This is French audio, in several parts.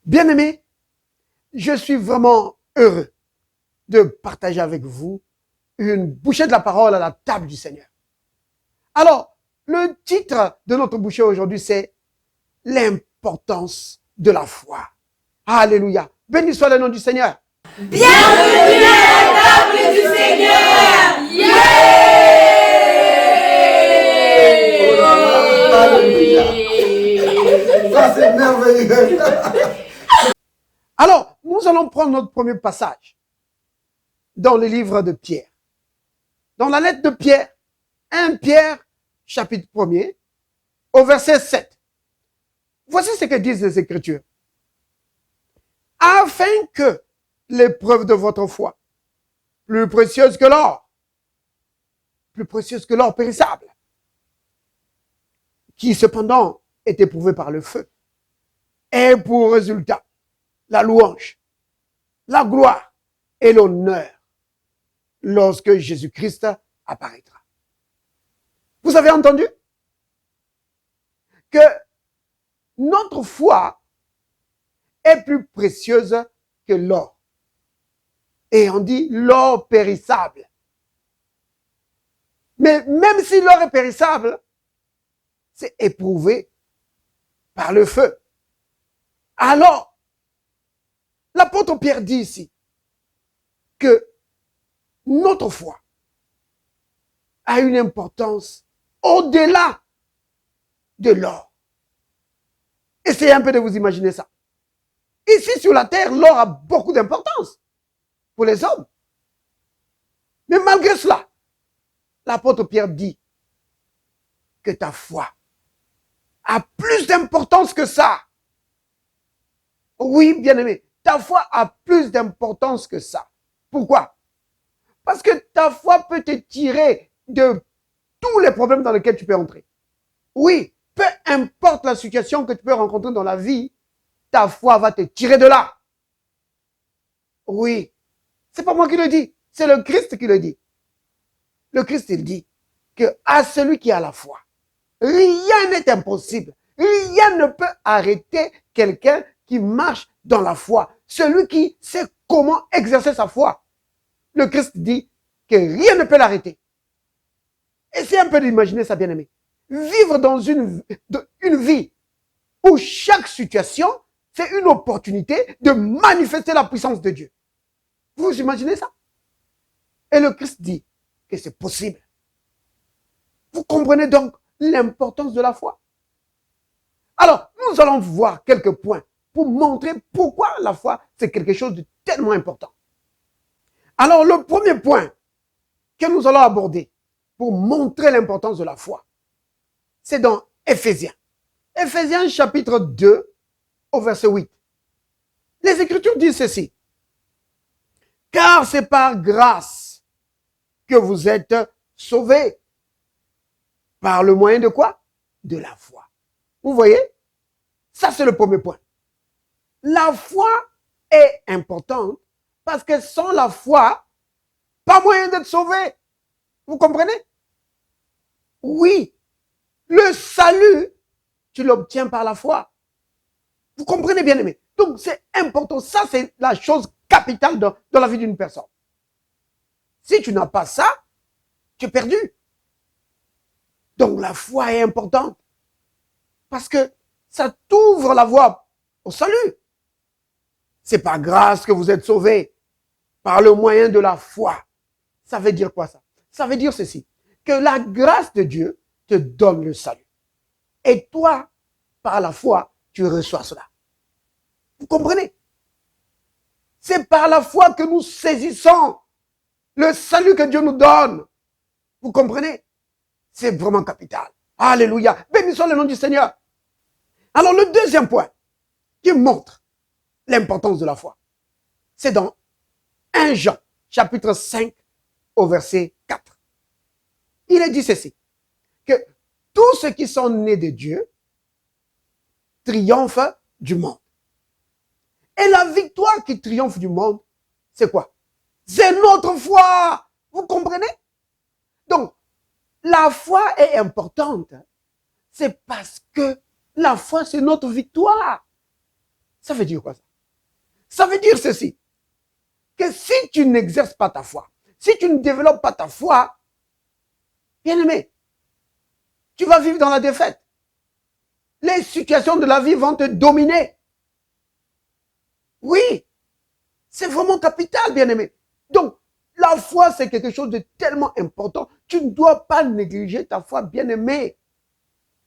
Bien-aimés, je suis vraiment heureux de partager avec vous une bouchée de la parole à la table du Seigneur. Alors, le titre de notre bouchée aujourd'hui, c'est l'importance de la foi. Alléluia. Béni soit le nom du Seigneur. Bienvenue à la table du Seigneur. Alléluia. Ça, c'est merveilleux. Alors, nous allons prendre notre premier passage dans le livre de Pierre. Dans la lettre de Pierre, 1 Pierre, chapitre 1er, au verset 7. Voici ce que disent les Écritures. Afin que l'épreuve de votre foi, plus précieuse que l'or périssable, qui cependant est éprouvé par le feu, ait pour résultat la louange, la gloire et l'honneur lorsque Jésus-Christ apparaîtra. Vous avez entendu que notre foi est plus précieuse que l'or. Et on dit l'or périssable. Mais même si l'or est périssable, c'est éprouvé par le feu. Alors, l'apôtre Pierre dit ici que notre foi a une importance au-delà de l'or. Essayez un peu de vous imaginer ça. Ici sur la terre, l'or a beaucoup d'importance pour les hommes. Mais malgré cela, l'apôtre Pierre dit que ta foi a plus d'importance que ça. Oui, bien-aimé, ta foi a plus d'importance que ça. Pourquoi? Parce que ta foi peut te tirer de tous les problèmes dans lesquels tu peux entrer. Oui, peu importe la situation que tu peux rencontrer dans la vie, ta foi va te tirer de là. Oui, c'est pas moi qui le dis, c'est le Christ qui le dit. Le Christ, il dit que à celui qui a la foi, rien n'est impossible. Rien ne peut arrêter quelqu'un qui marche dans la foi. Celui qui sait comment exercer sa foi. Le Christ dit que rien ne peut l'arrêter. Essayez un peu d'imaginer ça, bien-aimé. Vivre dans une vie où chaque situation, c'est une opportunité de manifester la puissance de Dieu. Vous imaginez ça? Et le Christ dit que c'est possible. Vous comprenez donc l'importance de la foi? Alors, nous allons voir quelques points pour montrer pourquoi la foi, c'est quelque chose de tellement important. Alors, le premier point que nous allons aborder pour montrer l'importance de la foi, c'est dans Éphésiens. Éphésiens chapitre 2 au verset 8. Les Écritures disent ceci. Car c'est par grâce que vous êtes sauvés. Par le moyen de quoi? De la foi. Vous voyez? Ça, c'est le premier point. La foi est importante parce que sans la foi, pas moyen d'être sauvé. Vous comprenez? Oui. Le salut, tu l'obtiens par la foi. Vous comprenez, bien aimé? Donc, c'est important. Ça, c'est la chose capitale dans la vie d'une personne. Si tu n'as pas ça, tu es perdu. Donc, la foi est importante. Parce que ça t'ouvre la voie au salut. C'est par grâce que vous êtes sauvés. Par le moyen de la foi. Ça veut dire quoi ça? Ça veut dire ceci. Que la grâce de Dieu te donne le salut. Et toi, par la foi, tu reçois cela. Vous comprenez? C'est par la foi que nous saisissons le salut que Dieu nous donne. Vous comprenez? C'est vraiment capital. Alléluia. Béni soit le nom du Seigneur. Alors le deuxième point qui montre l'importance de la foi, c'est dans 1 Jean, chapitre 5, au verset 4. Il est dit ceci, que tous ceux qui sont nés de Dieu triomphent du monde. Et la victoire qui triomphe du monde, c'est quoi? C'est notre foi. Vous comprenez? Donc, la foi est importante. C'est parce que la foi, c'est notre victoire. Ça veut dire quoi ça? Ça veut dire ceci, que si tu n'exerces pas ta foi, si tu ne développes pas ta foi, bien-aimé, tu vas vivre dans la défaite. Les situations de la vie vont te dominer. Oui, c'est vraiment capital, bien-aimé. Donc, la foi, c'est quelque chose de tellement important. Tu ne dois pas négliger ta foi, bien-aimé.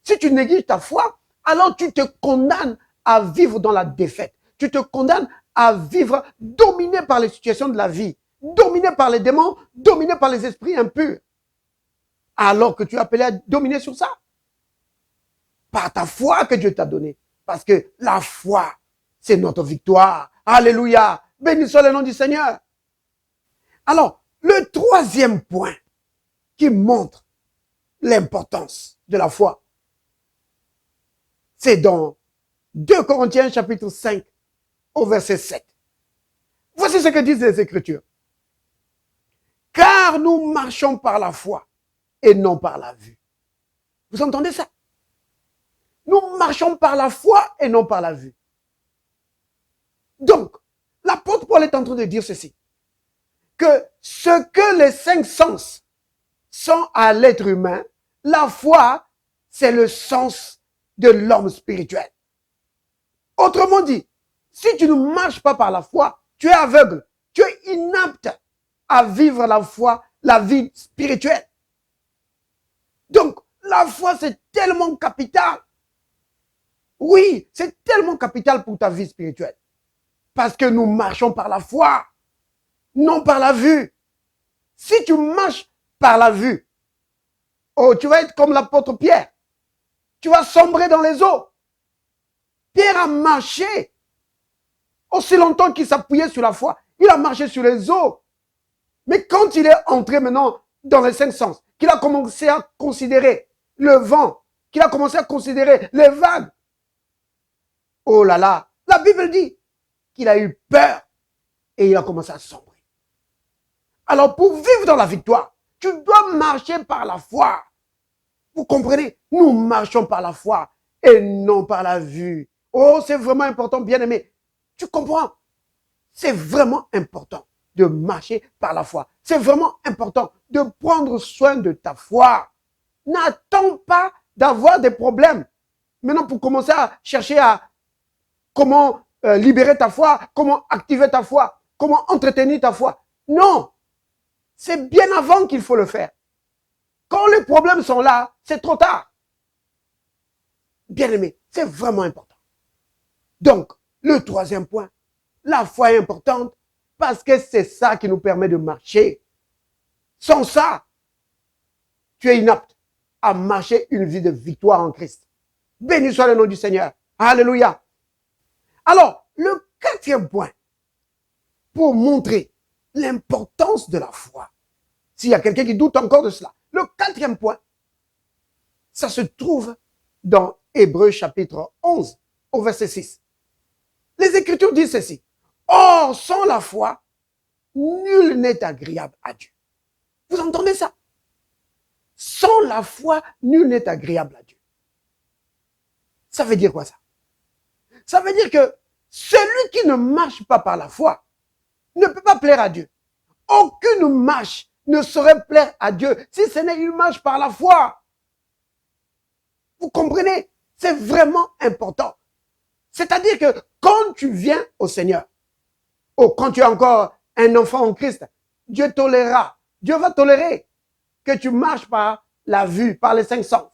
Si tu négliges ta foi, alors tu te condamnes à vivre dans la défaite. Tu te condamnes à vivre dominé par les situations de la vie, dominé par les démons, dominé par les esprits impurs. Alors que tu es appelé à dominer sur ça. Par ta foi que Dieu t'a donné. Parce que la foi, c'est notre victoire. Alléluia. Béni soit le nom du Seigneur. Alors, le troisième point qui montre l'importance de la foi, c'est dans 2 Corinthiens chapitre 5 au verset 7. Voici ce que disent les Écritures. Car nous marchons par la foi et non par la vue. Vous entendez ça? Nous marchons par la foi et non par la vue. Donc, l'apôtre Paul est en train de dire ceci, que ce que les 5 sens sont à l'être humain, la foi, c'est le sens de l'homme spirituel. Autrement dit, si tu ne marches pas par la foi, tu es aveugle, tu es inapte à vivre la foi, la vie spirituelle. Donc, la foi, c'est tellement capital. Oui, c'est tellement capital pour ta vie spirituelle. Parce que nous marchons par la foi, non par la vue. Si tu marches par la vue, oh, tu vas être comme l'apôtre Pierre. Tu vas sombrer dans les eaux. Pierre a marché aussi longtemps qu'il s'appuyait sur la foi. Il a marché sur les eaux. Mais quand il est entré maintenant dans les 5 sens, qu'il a commencé à considérer le vent, qu'il a commencé à considérer les vagues, oh là là, la Bible dit qu'il a eu peur et il a commencé à sombrer. Alors pour vivre dans la victoire, tu dois marcher par la foi. Vous comprenez? Nous marchons par la foi et non par la vue. Oh, c'est vraiment important, bien-aimé. Tu comprends? C'est vraiment important de marcher par la foi. C'est vraiment important de prendre soin de ta foi. N'attends pas d'avoir des problèmes. Maintenant, pour commencer à chercher à comment libérer ta foi, comment activer ta foi, comment entretenir ta foi. Non, c'est bien avant qu'il faut le faire. Quand les problèmes sont là, c'est trop tard. Bien-aimé, c'est vraiment important. Donc, le troisième point, la foi est importante parce que c'est ça qui nous permet de marcher. Sans ça, tu es inapte à marcher une vie de victoire en Christ. Béni soit le nom du Seigneur. Alléluia. Alors, le quatrième point, pour montrer l'importance de la foi, s'il y a quelqu'un qui doute encore de cela, le quatrième point, ça se trouve dans Hébreux chapitre 11 au verset 6. Les Écritures disent ceci. Or, sans la foi, nul n'est agréable à Dieu. Vous entendez ça? Sans la foi, nul n'est agréable à Dieu. Ça veut dire quoi ça? Ça veut dire que celui qui ne marche pas par la foi ne peut pas plaire à Dieu. Aucune marche ne saurait plaire à Dieu si ce n'est une marche par la foi. Vous comprenez? C'est vraiment important. C'est-à-dire que quand tu viens au Seigneur, ou quand tu es encore un enfant en Christ, Dieu tolérera. Dieu va tolérer que tu marches par la vue, par les 5 sens.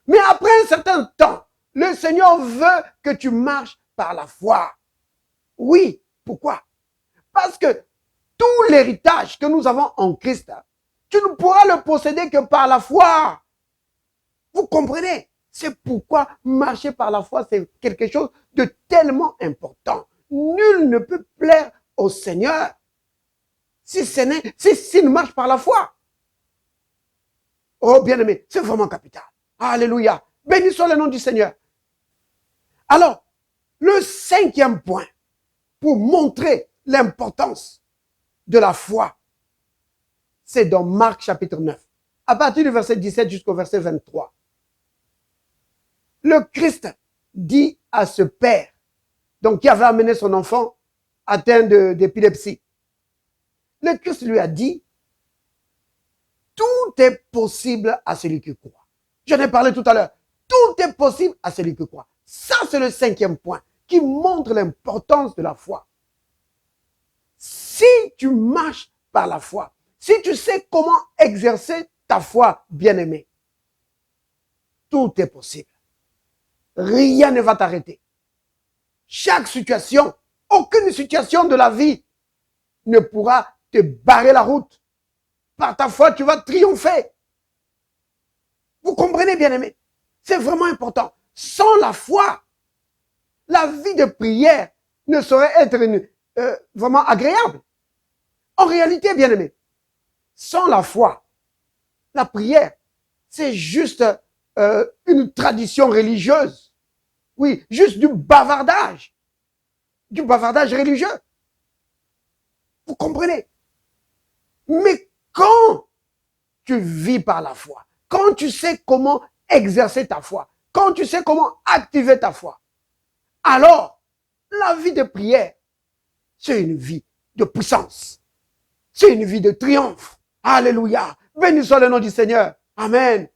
Mais après un certain temps, le Seigneur veut que tu marches par la foi. Oui, pourquoi? Parce que tout l'héritage que nous avons en Christ, tu ne pourras le posséder que par la foi. Vous comprenez? C'est pourquoi marcher par la foi, c'est quelque chose de tellement important. Nul ne peut plaire au Seigneur s'il ne marche par la foi. Oh, bien-aimé, c'est vraiment capital. Alléluia. Béni soit le nom du Seigneur. Alors, le cinquième point, pour montrer l'importance de la foi, c'est dans Marc chapitre 9, à partir du verset 17 jusqu'au verset 23. Le Christ dit à ce père donc qui avait amené son enfant atteint d'épilepsie. Le Christ lui a dit, tout est possible à celui qui croit. J'en ai parlé tout à l'heure. Tout est possible à celui qui croit. Ça, c'est le 5e point qui montre l'importance de la foi. Si tu marches par la foi, si tu sais comment exercer ta foi, bien-aimé, tout est possible. Rien ne va t'arrêter. Chaque situation, aucune situation de la vie ne pourra te barrer la route. Par ta foi, tu vas triompher. Vous comprenez, bien-aimé? C'est vraiment important. Sans la foi, la vie de prière ne saurait être vraiment agréable. En réalité, bien-aimé, sans la foi, la prière, c'est juste une tradition religieuse. Oui, juste du bavardage religieux. Vous comprenez? Mais quand tu vis par la foi, quand tu sais comment exercer ta foi, quand tu sais comment activer ta foi, alors la vie de prière, c'est une vie de puissance. C'est une vie de triomphe. Alléluia. Béni soit le nom du Seigneur. Amen.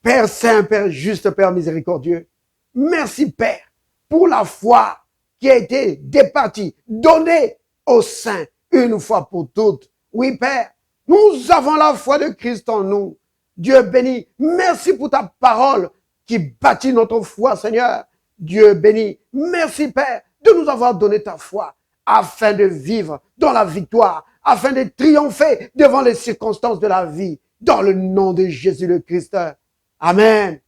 Père Saint, Père juste, Père miséricordieux, merci Père pour la foi qui a été départie, donnée aux saints une fois pour toutes. Oui Père, nous avons la foi de Christ en nous. Dieu béni, merci pour ta parole qui bâtit notre foi, Seigneur. Dieu béni, merci Père de nous avoir donné ta foi afin de vivre dans la victoire, afin de triompher devant les circonstances de la vie, dans le nom de Jésus le Christ. Amen.